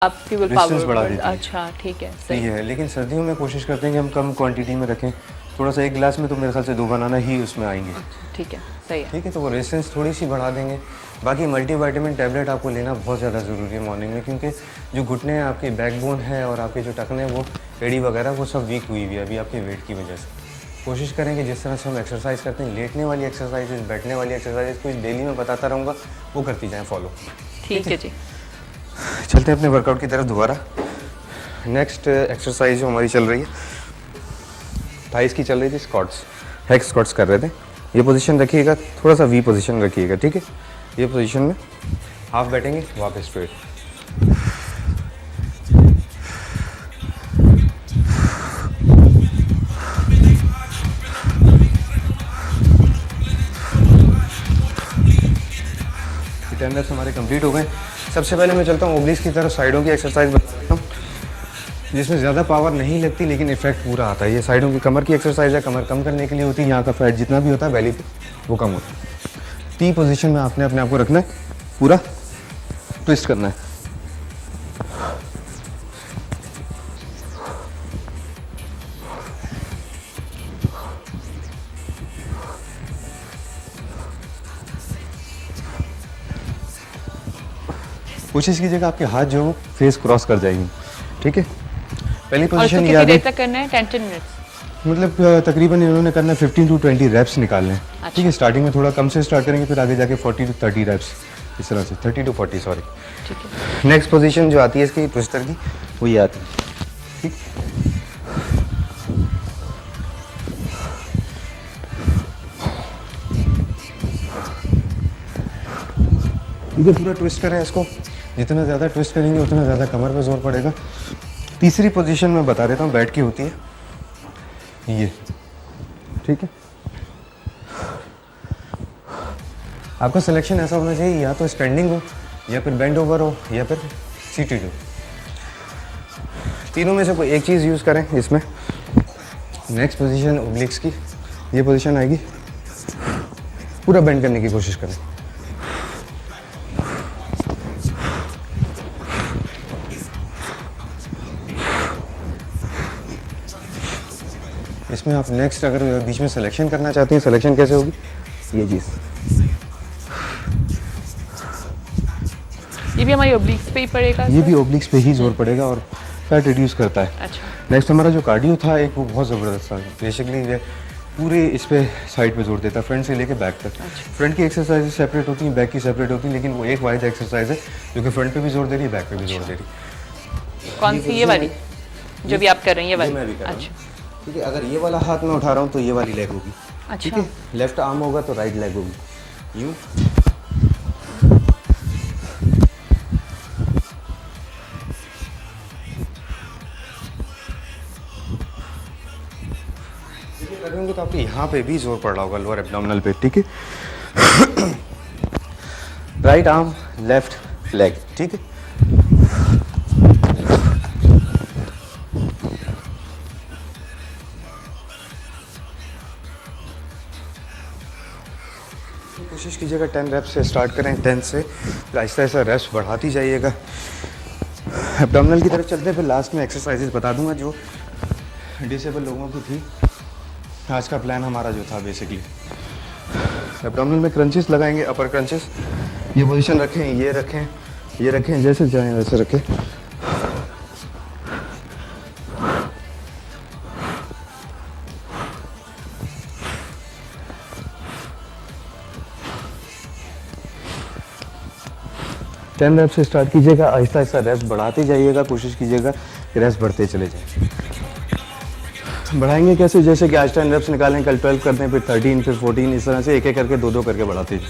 आपकी will distance बढ़ा power. देती है। अच्छा ठीक है, सही है, लेकिन सर्दियों में कोशिश करते हैं कि हम कम क्वांटिटी में रखें। थोड़ा सा एक गिलास में तो मेरे ख्याल से 2 बनाना ही उसमें आएंगे। अच्छा ठीक है, सही है। ठीक है, तो वो रेजिस्टेंस थोड़ी सी बढ़ा देंगे। बाकी मल्टीविटामिन टैबलेट आपको लेना बहुत ज़्यादा ज़रूरी है मॉर्निंग में, क्योंकि जो घुटने हैं, आपकी बैकबोन है और आपके जो टखने हैं, वो एड़ी वगैरह वो सब वीक हुई हुई है अभी आपके वेट की वजह से। कोशिश करें कि जिस तरह से हम एक्सरसाइज करते हैं, लेटने वाली एक्सरसाइजेज, बैठने वाली एक्सरसाइजेज कुछ डेली में बताता रहूँगा, वो करती जाएँ फॉलो। ठीक है जी। चलते हैं अपने वर्कआउट की तरफ दोबारा। नेक्स्ट एक्सरसाइज जो हमारी चल रही है, थाइस की चल रही थी, स्क्वाट्स, हेक्स स्क्वाट्स कर रहे थे। ये पोजीशन रखिएगा, थोड़ा सा वी पोजीशन रखिएगा, ठीक है। ये पोजीशन में हाफ बैठेंगे, वापस स्ट्रेट। टेन रेप्स हमारे कंप्लीट हो गए। सबसे पहले मैं चलता हूँ ओब्लिक्स की तरफ, साइडों की एक्सरसाइज बताता हूँ, जिसमें ज़्यादा पावर नहीं लगती लेकिन इफेक्ट पूरा आता है। ये साइडों की कमर की एक्सरसाइज है, कमर कम करने के लिए होती है। यहाँ का फैट जितना भी होता है बेली पे, वो कम होता है। टी पोजीशन में आपने अपने आप को रखना है, पूरा ट्विस्ट करना है। कोशिश कीजिएगा आपके हाथ जो फेस क्रॉस कर जाएंगे, ठीक है। पहली पोजीशन ये आ गई। तक करना है 10 मिनट्स, मतलब तकरीबन इन्होंने करना है 15 to 20 रैप्स निकालने हैं। अच्छा। ठीक है, स्टार्टिंग में थोड़ा कम से स्टार्ट करेंगे, फिर आगे जाके 40 to 30 रैप्स, इस तरह से 30 to 40 सॉरी। ठीक है। नेक्स्ट पोजीशन जो आती है इसकी ट्विस्टर की, वो ये आती है, ठीक। ठीक है, पूरा ट्विस्ट करें इसको। जितना ज़्यादा ट्विस्ट करेंगे उतना ज़्यादा कमर पे जोर पड़ेगा। तीसरी पोजीशन में बता देता हूँ, बैठ की होती है ये, ठीक है। आपका सिलेक्शन ऐसा होना चाहिए, या तो स्टैंडिंग हो, या फिर बेंड ओवर हो, या फिर सीटेड हो। तीनों में से कोई एक चीज़ यूज़ करें इसमें। नेक्स्ट पोजीशन ओब्लिक्स की, ये पोजीशन आएगी, पूरा बेंड करने की कोशिश करें। इसमें आप नेक्स्ट अगर बीच में सिलेक्शन करना चाहते हैं, सिलेक्शन कैसे होगी, ये चीज़। ये भी हमारी ओब्लिक्स पे ही पड़ेगा? ये भी ओब्लिक्स पे ही जोर पड़ेगा और फैट रिड्यूस करता है। अच्छा। नेक्स्ट हमारा जो कार्डियो था एक, वो बहुत ज़बरदस्त था। बेसिकली ये पूरे इस पे साइड पे जोर देता है, फ्रंट से लेके बैक तक। अच्छा। फ्रंट की एक्सरसाइज सेपरेट होती हैं, बैक की सेपरेट होती हैं, लेकिन वो एक वाइड एक्सरसाइज है जो कि फ्रंट पे भी जोर दे रही है, बैक पे भी जोर दे रही है। कौन सी? ये वाली जो भी आप कर रहे हैं, ये वाली? मैं भी कर रहा हूं। अच्छा ठीक है, अगर ये वाला हाथ मैं उठा रहा हूँ तो ये वाली लेग होगी। अच्छा। ठीक है, लेफ्ट आर्म होगा तो राइट लेग होगी, यूँ। करेंगे तो आपके यहाँ पे भी जोर पड़ रहा होगा, लोअर एब्डोमिनल पे, ठीक है। राइट आर्म लेफ्ट लेग, ठीक है। कोशिश कीजिएगा 10 रेप्स से स्टार्ट करें, 10 से फिर आहिस्ता आहिस्ता रेप्स बढ़ाती जाइएगा। एब्डोमिनल की तरफ चलते हैं, फिर लास्ट में एक्सरसाइजेज बता दूंगा जो डिसेबल लोगों की थी। आज का प्लान हमारा जो था बेसिकली, एब्डोमिनल में क्रंचेस लगाएंगे, अपर क्रंचेस। ये पोजीशन रखें, ये रखें, ये रखें, जैसे चाहें वैसे रखें। टेन रेप्स से स्टार्ट कीजिएगा, आहिस्ता आहिस्ता रेप्स बढ़ाते जाइएगा, कोशिश कीजिएगा कि रेप्स बढ़ते चले जाए। बढ़ाएंगे कैसे? जैसे कि आज 10 रेप्स निकालें, कल 12 करते हैं, फिर 13, फिर 14, इस तरह से एक एक करके 2-2 करके बढ़ाते जाए।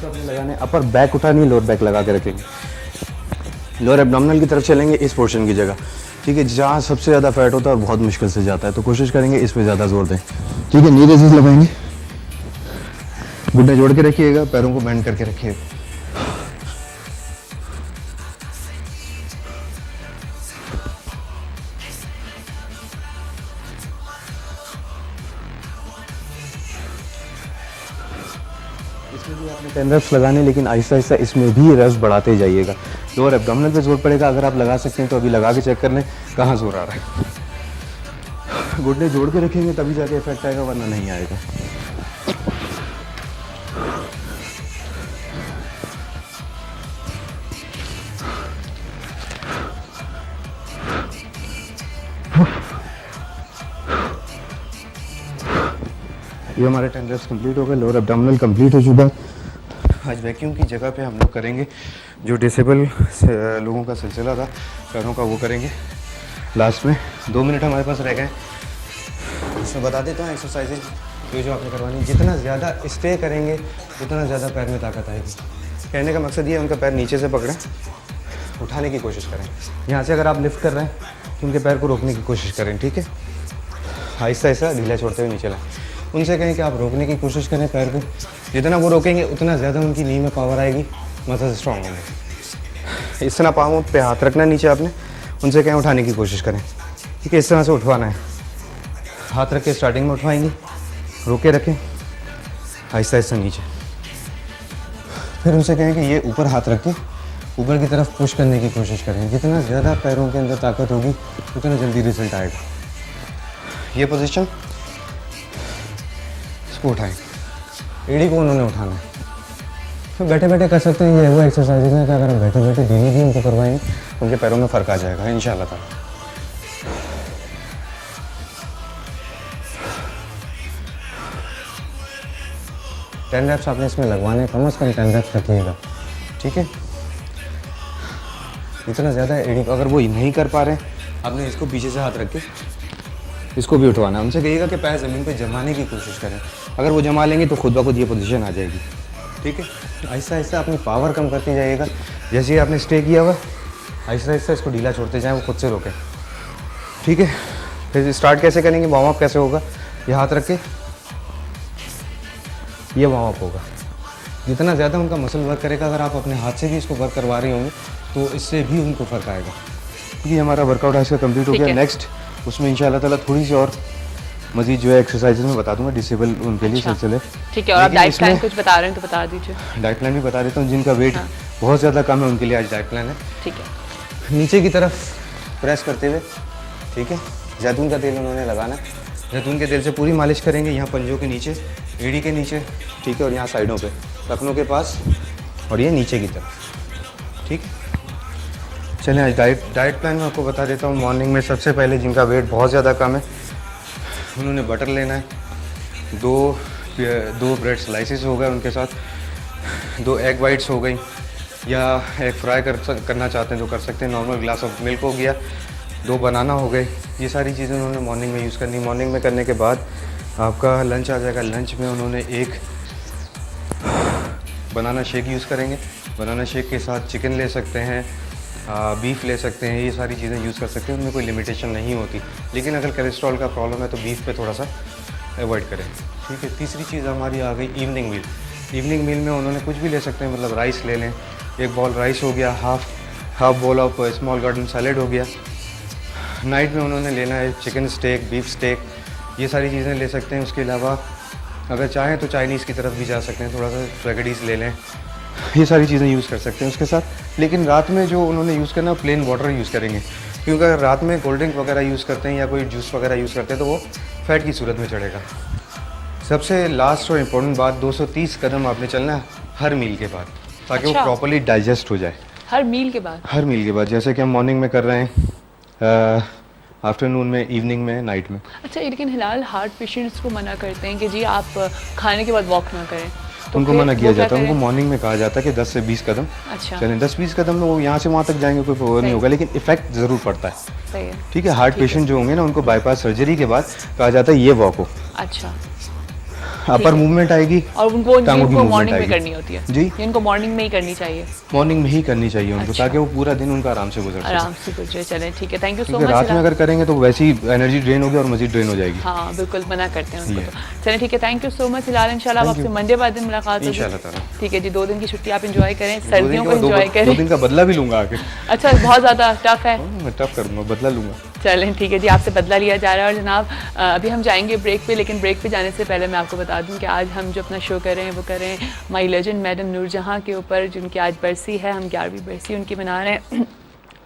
अपने लगाने, अपर बैक उठानी, लोअर बैक लगा के रखेंगे। लोअर एब्डोमिनल की तरफ चलेंगे, इस पोर्शन की जगह, ठीक है, जहाँ सबसे ज़्यादा फैट होता है और बहुत मुश्किल से जाता है, तो कोशिश करेंगे इस पे ज़्यादा जोर दें, ठीक है। नी रेजेस लगाएंगे, घुटने जोड़ के रखिएगा, पैरों को बेंड करके रखिएगा। इसमें भी आपने 10 रेप्स लगाने, लेकिन आहिस्ता आहिस्ता इसमें भी रेप्स बढ़ाते जाइएगा। लोअर एब्डोमिनल पे जोर पड़ेगा, अगर आप लगा सकते हैं तो अभी लगा के चेक कर लें कहाँ जोर आ रहा है। घुटने जोड़ के रखेंगे तभी जाके इफेक्ट आएगा, वरना नहीं आएगा। ये हमारे 10 रेप्स कंप्लीट हो गए, लोअर एब्डोमिनल कंप्लीट हो चुका है। आज वैक्यूम की जगह पे हम लोग करेंगे जो डिसेबल लोगों का सिलसिला था पैरों का, वो करेंगे लास्ट में। 2 मिनट हमारे पास रह गए, इसमें बता देता हूँ एक्सरसाइजेज जो आपने करवानी। जितना ज़्यादा स्टे करेंगे उतना ज़्यादा पैर में ताकत आएगी। कहने का मकसद ये है उनका पैर नीचे से पकड़ें, उठाने की कोशिश करें। यहाँ से अगर आप लिफ्ट कर रहे हैं तो उनके पैर को रोकने की कोशिश करें, ठीक है। आहिस्ता आहिस्ता ढीला छोड़ते हुए नीचे लाएं। उनसे कहें कि आप रोकने की कोशिश करें पैर को, जितना वो रोकेंगे उतना ज़्यादा उनकी नी में पावर आएगी, मसल स्ट्रॉन्ग होंगे। इस तरह पाँव पे हाथ रखना नीचे आपने, उनसे कहें उठाने की कोशिश करें, ठीक है। इस तरह से उठवाना है, हाथ रख के स्टार्टिंग में उठवाएंगे, रोके रखें, आहिस्ता आहिस्ता नीचे। फिर उनसे कहें कि ये ऊपर हाथ रख के ऊपर की तरफ पुश करने की कोशिश करें। जितना ज़्यादा पैरों के अंदर ताकत होगी उतना जल्दी रिजल्ट आएगा। ये पोजीशन, इसको उठाएं, एड़ी को उन्होंने उठाना है। तो बैठे बैठे कर सकते हैं। ये वो एक्सरसाइज है कि अगर हम बैठे बैठे धीरे धीरे उनको करवाएंगे तो उनके पैरों में फ़र्क आ जाएगा इंशाल्लाह ताला। टेन रेप्स आपने इसमें लगवाने, कम से कम 10 रेप्स रखिएगा, ठीक है। इतना ज़्यादा एड़ी, अगर वो नहीं कर पा रहे हैं आपने इसको पीछे से हाथ रख के इसको भी उठवाना है। उनसे कहिएगा कि पैर ज़मीन पे जमाने की कोशिश करें। अगर वो जमा लेंगे तो खुद ब खुद ये पोजीशन आ जाएगी, ठीक है। आहिस्ता आहिस्ता अपनी पावर कम करते जाइएगा। जैसे ही आपने स्टे किया हुआ, आहिस्ता आहिस्ता इसको ढीला छोड़ते जाएँ, वो खुद से रोकें, ठीक है। फिर स्टार्ट कैसे करेंगे, वार्म अप कैसे होगा, ये हाथ रख के ये वार्म अप होगा। जितना ज़्यादा उनका मसल वर्क करेगा, अगर आप अपने हाथ से भी इसको वर्क करवा रहे होंगे तो इससे भी उनको फ़र्क आएगा। ये हमारा वर्कआउट आज का कंप्लीट हो गया। नेक्स्ट उसमें इंशाल्लाह ताला थोड़ी सी और मज़ीद जो है एक्सरसाइजेज में बता दूंगा डिसेबल उनके लिए सिलसिले, ठीक है। और आप डाइट प्लान कुछ बता रहे हैं तो बता दीजिए। डाइट प्लान भी बता देता हूँ। जिनका वेट बहुत ज़्यादा कम है उनके लिए आज डाइट प्लान है, ठीक है। नीचे की तरफ प्रेस करते हुए, ठीक है। जैतून का तेल उन्होंने लगाना है, जैतून के तेल से पूरी मालिश करेंगे, यहाँ पंजों के नीचे, एड़ी के नीचे, ठीक है, और यहाँ साइडों पे, टखनों के पास, और ये नीचे की तरफ, ठीक है। चलें आज डाइट प्लान में आपको बता देता हूँ। मॉर्निंग में सबसे पहले जिनका वेट बहुत ज़्यादा कम है उन्होंने बटर लेना है, दो ब्रेड स्लाइसेस हो गए, उनके साथ 2 एग वाइट्स हो गई, या एग फ्राई करना चाहते हैं तो कर सकते हैं। नॉर्मल ग्लास ऑफ मिल्क हो गया, 2 बनाना हो गए। ये सारी चीज़ें उन्होंने मॉर्निंग में यूज़ करनी। मॉर्निंग में करने के बाद आपका लंच आ जाएगा। लंच में उन्होंने एक बनाना शेक यूज़ करेंगे। बनाना शेक के साथ चिकन ले सकते हैं, बीफ ले सकते हैं, ये सारी चीज़ें यूज़ कर सकते हैं, उनमें कोई लिमिटेशन नहीं होती। लेकिन अगर कोलेस्ट्रॉल का प्रॉब्लम है तो बीफ पे थोड़ा सा अवॉइड करें, ठीक है। तीसरी चीज़ हमारी आ गई इवनिंग मील। इवनिंग मील में उन्होंने कुछ भी ले सकते हैं, मतलब राइस ले लें, 1 बॉल राइस हो गया, half ball of small garden salad हो गया। नाइट में उन्होंने लेना है चिकन स्टेक, बीफ स्टेक, ये सारी चीज़ें ले सकते हैं। उसके अलावा अगर चाहें तो चाइनीज़ की तरफ भी जा सकते हैं, थोड़ा सा स्पैगेटीज़ ले लें, ये सारी चीज़ें यूज़ कर सकते हैं उसके साथ। लेकिन रात में जो उन्होंने यूज़ करना प्लेन वाटर यूज़ करेंगे, क्योंकि अगर रात में कोल्ड ड्रिंक वगैरह यूज़ करते हैं या कोई जूस वगैरह यूज़ करते हैं तो वो फैट की सूरत में चढ़ेगा। सबसे लास्ट और इम्पोर्टेंट बात, 230 कदम आपने चलना है हर मील के बाद, ताकि वो प्रॉपर्ली डाइजेस्ट हो जाए। हर मील के बाद? हर मील के बाद, जैसे कि हम मॉर्निंग में कर रहे हैं, आफ्टरनून में, इवनिंग में, नाइट में। अच्छा, लेकिन हिलाल हार्ट पेशेंट्स को मना करते हैं कि जी आप खाने के बाद वॉक ना करें, तो उनको मना किया जाता है। उनको मॉर्निंग में कहा जाता है कि 10 से 20 कदम अच्छा चलें। 10-20 कदम में वो यहाँ से वहाँ तक जाएंगे, कोई वो नहीं होगा, लेकिन इफेक्ट ज़रूर पड़ता है, सही है, ठीक है। हार्ट पेशेंट जो होंगे ना, उनको बाईपास सर्जरी के बाद कहा जाता है ये वॉक हो, अच्छा, अपर मूवमेंट आएगी और उनको टांगों की मॉर्निंग मूवमेंट में आएगी करनी होती है जी। इनको मॉर्निंग में ही करनी चाहिए, मॉर्निंग में ही करनी चाहिए उनको, ताकि वो पूरा दिन उनका आराम से गुजर सके। आराम से गुजरे। चलें, ठीक है, थैंक यू सो क्योंकि मच। रात में अगर करेंगे तो वैसी एनर्जी ड्रेन होगी और मजीद ड्रेन हो जाएगी। हाँ बिल्कुल, मना करते हैं उनको। तो चलें, ठीक है, थैंक यू सो मच हिलाल। इंशाल्लाह आपसे मंडे बाद दिन मुलाकात होगी इंशाल्लाह ताला। ठीक है जी। 2 दिन की छुट्टी आप एंजॉय करें, सर्दियों को एंजॉय करें। 2 दिन का बदला भी लूंगा आके। अच्छा, बहुत ज़्यादा टफ है? मैं टफ करूँगा, बदला लूंगा। चलें ठीक है जी, आपसे बदला लिया जा रहा है। और जनाब अभी हम जाएंगे ब्रेक पे, लेकिन ब्रेक पे जाने से पहले मैं आपको बता दूं कि आज हम जो अपना शो कर रहे हैं वो कर रहे हैं माई लेजेंड मैडम नूरजहां के ऊपर, जिनकी आज बरसी है। हम 11वीं बरसी उनकी मना रहे हैं।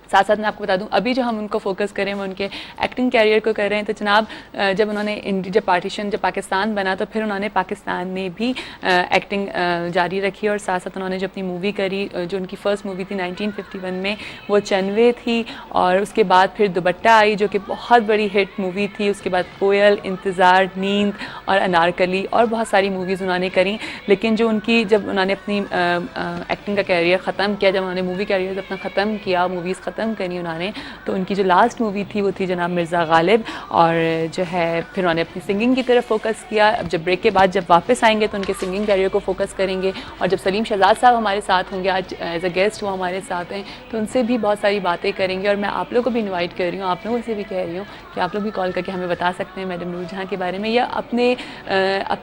साथ साथ मैं आपको बता दूं अभी जो हम उनको फोकस करें वो उनके एक्टिंग कैरियर को कर रहे हैं। तो जनाब जब उन्होंने जब पाकिस्तान बना तो फिर उन्होंने पाकिस्तान में भी एक्टिंग जारी रखी, और साथ साथ उन्होंने जो अपनी मूवी करी, जो उनकी फ़र्स्ट मूवी थी 1951 में, वो चनवे थी। और उसके बाद फिर दुपट्टा आई जो कि बहुत बड़ी हिट मूवी थी। उसके बाद कोयल, इंतज़ार, नींद और अनारकली और बहुत सारी मूवीज़ उन्होंने करी। लेकिन जो उनकी जब उन्होंने अपनी एक्टिंग का कैरियर ख़त्म किया, जब उन्होंने मूवी कैरियर अपना ख़त्म किया, मूवीज़ ख़त्म करी उन्होंने, तो उनकी जो लास्ट मूवी थी वो थी जनाब मिर्ज़ा गालिब। और जो है फिर उन्होंने अपनी सिंगिंग की तरफ फोकस किया। अब जब ब्रेक के बाद जब वापस आएंगे तो उनके सिंगिंग कैरियर को फोकस करेंगे। और जब सलीम शहजाद साहब हमारे साथ होंगे, आज एज अ गेस्ट वो हमारे साथ हैं, तो उनसे भी बहुत सारी बातें करेंगे। और मैं आप लोगों को भी इन्वाइट कर रही हूँ, आप लोगों से भी कह रही हूँ कि आप लोग भी कॉल करके हमें बता सकते हैं मैडम नूरजहां के बारे में, या अपने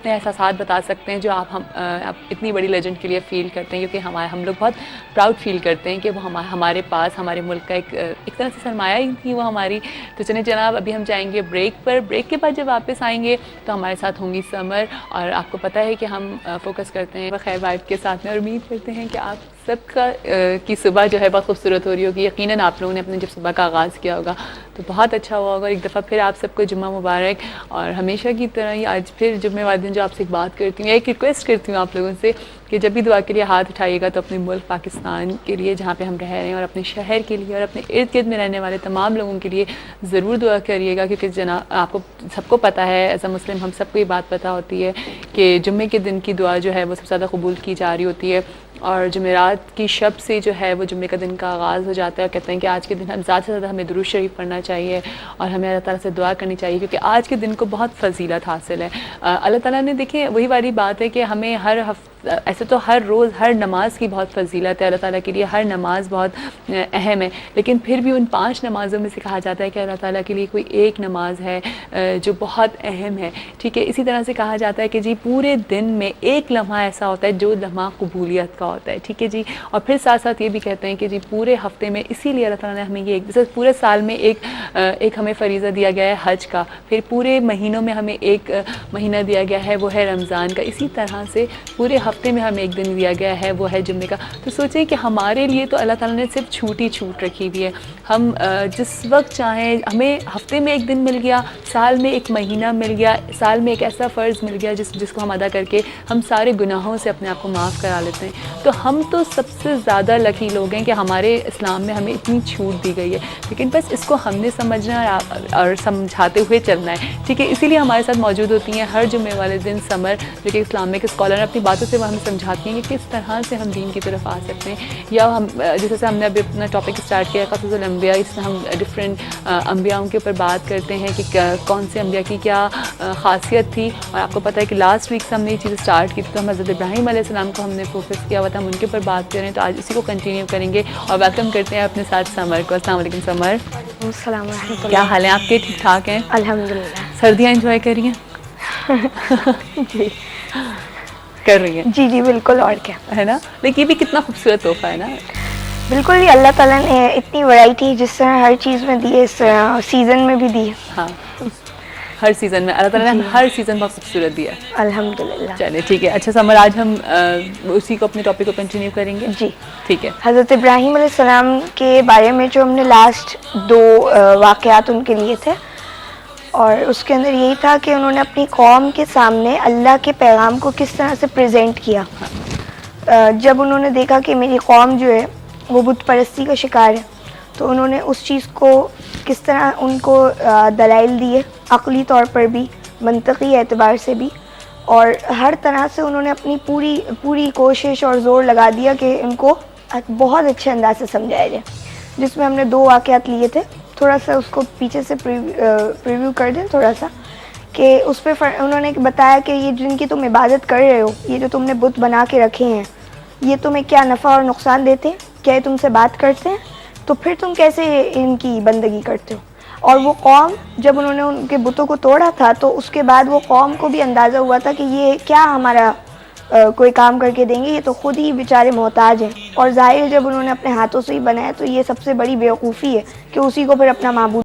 एहसास बता सकते हैं जो आप इतनी बड़ी लेजेंड के लिए फ़ील करते हैं, क्योंकि हम लोग बहुत प्राउड फील करते हैं कि वो हमारे पास हमारे मुल्क का एक तरह से सरमाया ही थी वो हमारी। तो चलिए जनाब अभी हम जाएंगे ब्रेक पर। ब्रेक के बाद जब वापस आएंगे तो हमारे साथ होंगी समर, और आपको पता है कि हम फोकस करते हैं खैर वाइब के साथ में, और उम्मीद करते हैं कि आप सबका की सुबह जो है बहुत खूबसूरत हो रही होगी। यकीनन आप लोगों ने अपने जब सुबह का आगाज़ किया होगा तो बहुत अच्छा हुआ होगा। एक दफ़ा फिर आप सबको जुम्मा मुबारक। और हमेशा की तरह ही आज फिर जुम्मे वाले दिन जो आपसे एक बात करती हूँ, एक रिक्वेस्ट करती हूँ आप लोगों से कि जब भी दुआ के लिए हाथ उठाइएगा तो अपने मुल्क पाकिस्तान के लिए जहाँ पे हम रह रहे हैं, और अपने शहर के लिए, और अपने इर्द गिर्द में रहने वाले तमाम लोगों के लिए ज़रूर दुआ करिएगा। क्योंकि आपको सबको पता है, एज़ अ मुस्लिम हम सबको ये बात पता होती है कि जुम्मे के दिन की दुआ जो है वो सबसे ज़्यादा कबूल की जा रही होती है। और जुमेरात की शब से जो है वो जुम्मे का दिन का आगाज़ हो जाता है। और कहते हैं कि आज के दिन हम ज़्यादा से ज़्यादा हमें दुरूद शरीफ पढ़ना चाहिए और हमें अल्लाह ताला से दुआ करनी चाहिए, क्योंकि आज के दिन को बहुत फजीलत हासिल है। अल्लाह ताला ने, देखिए वही वाली बात है कि हमें ऐसे तो हर रोज़ हर नमाज की बहुत फजीलत है, अल्लाह ताला के लिए हर नमाज बहुत अहम है, लेकिन फिर भी उन 5 नमाज़ों में से कहा जाता है कि अल्लाह ताला के लिए कोई एक नमाज है जो बहुत अहम है। ठीक है, इसी तरह से कहा जाता है कि जी पूरे दिन में एक लम्हा ऐसा होता है जो लम्हा कबूलियत का होता है। ठीक है जी, और फिर साथ साथ ये भी कहते हैं कि जी पूरे हफ्ते में, इसीलिए अल्लाह ताला ने हमें ये जैसे पूरे साल में एक हमें फ़रीज़ा दिया गया है हज का, फिर पूरे महीनों में हमें एक महीना दिया गया है वो है रमज़ान का, इसी तरह से पूरे हफ्ते में हमें एक दिन दिया गया है वो है जुम्मे का। तो सोचें कि हमारे लिए तो अल्लाह ताला ने सिर्फ छूट रखी हुई है। हम जिस वक्त चाहें, हमें हफ्ते में एक दिन मिल गया, साल में एक महीना मिल गया, साल में एक ऐसा फ़र्ज़ मिल गया जिसको हम अदा करके हम सारे गुनाहों से अपने आप को माफ़ करा लेते हैं। तो हम तो सबसे ज़्यादा लकी लोग हैं कि हमारे इस्लाम में हमें इतनी छूट दी गई है, लेकिन बस इसको हमने समझना और समझाते हुए चलना है। ठीक है, इसीलिए हमारे साथ मौजूद होती हैं हर जुम्मे वाले दिन समर, जो कि इस्लामिक स्कॉलर अपनी बातों से वो हमें समझाती हैं कि किस तरह से हम दीन की तरफ आ सकते हैं। या हम जैसे हमने अभी अपना टॉपिक स्टार्ट किया क़ससुल अंबिया, इसमें हम डिफरेंट अंबियाओं के ऊपर बात करते हैं कि कौन से अंबिया की क्या खासियत थी। और आपको पता है कि लास्ट वीक से हमने ये चीज़ स्टार्ट की थी, तो हम हज़रत इब्राहीम अलैहिस्सलाम को हमने फोकस किया हुआ था, हम उनके ऊपर बात कर रहे हैं। तो आज इसी को कंटिन्यू करेंगे और वेलकम करते हैं अपने साथ समर को। अस्सलाम वालेकुम समर, क्या हाल है आपके? ठीक ठाक हैं अल्हम्दुलिल्लाह। सर्दियाँ एंजॉय कर रही हैं? जी कर रही हैं जी बिल्कुल, और क्या है ना। लेकिन ये भी कितना खूबसूरत तोहफा है ना। बिल्कुल, ये अल्लाह ताला ने इतनी वैरायटी जिस तरह हर चीज़ में दी है, इस सीज़न में भी दी है। हाँ, हर सीज़न में अल्लाह ताला ने हर सीज़न बहुत खूबसूरत दिया है। अल्हम्दुलिल्लाह। चलिए ठीक है। अच्छा समर, आज हम उसी को अपने टॉपिक को कंटिन्यू करेंगे। जी ठीक है। हज़रत इब्राहीम अलैहिस्सलाम के बारे में जो हमने लास्ट 2 वाक़यात उनके लिए थे, और उसके अंदर यही था कि उन्होंने अपनी कौम के सामने अल्लाह के पैगाम को किस तरह से प्रेजेंट किया। जब उन्होंने देखा कि मेरी कौम जो है वो बुत परस्ती का शिकार है, तो उन्होंने उस चीज़ को किस तरह उनको दलाइल दिए, अक़ली तौर पर भी, मंतकी एतबार से भी, और हर तरह से उन्होंने अपनी पूरी कोशिश और ज़ोर लगा दिया कि उनको बहुत अच्छे अंदाज से समझाया जाए। जिसमें हमने 2 वाक़यात लिए थे, थोड़ा सा उसको पीछे से प्रीव्यू कर दें थोड़ा सा, कि उस पर उन्होंने बताया कि ये जिनकी तुम इबादत कर रहे हो, ये जो तुमने बुत बना के रखे हैं, ये तुम्हें क्या नफ़ा और नुकसान देते हैं, क्या ये तुमसे बात करते हैं, तो फिर तुम कैसे इनकी बंदगी करते हो। और वो कौम, जब उन्होंने उनके बुतों को तोड़ा था, तो उसके बाद वो कौम को भी अंदाज़ा हुआ था कि ये क्या हमारा कोई काम करके देंगे, ये तो ख़ुद ही बेचारे मोहताज हैं। और ज़ाहिर जब उन्होंने अपने हाथों से ही बनाया, तो ये सबसे बड़ी बेवकूफ़ी है कि उसी को फिर अपना माबूद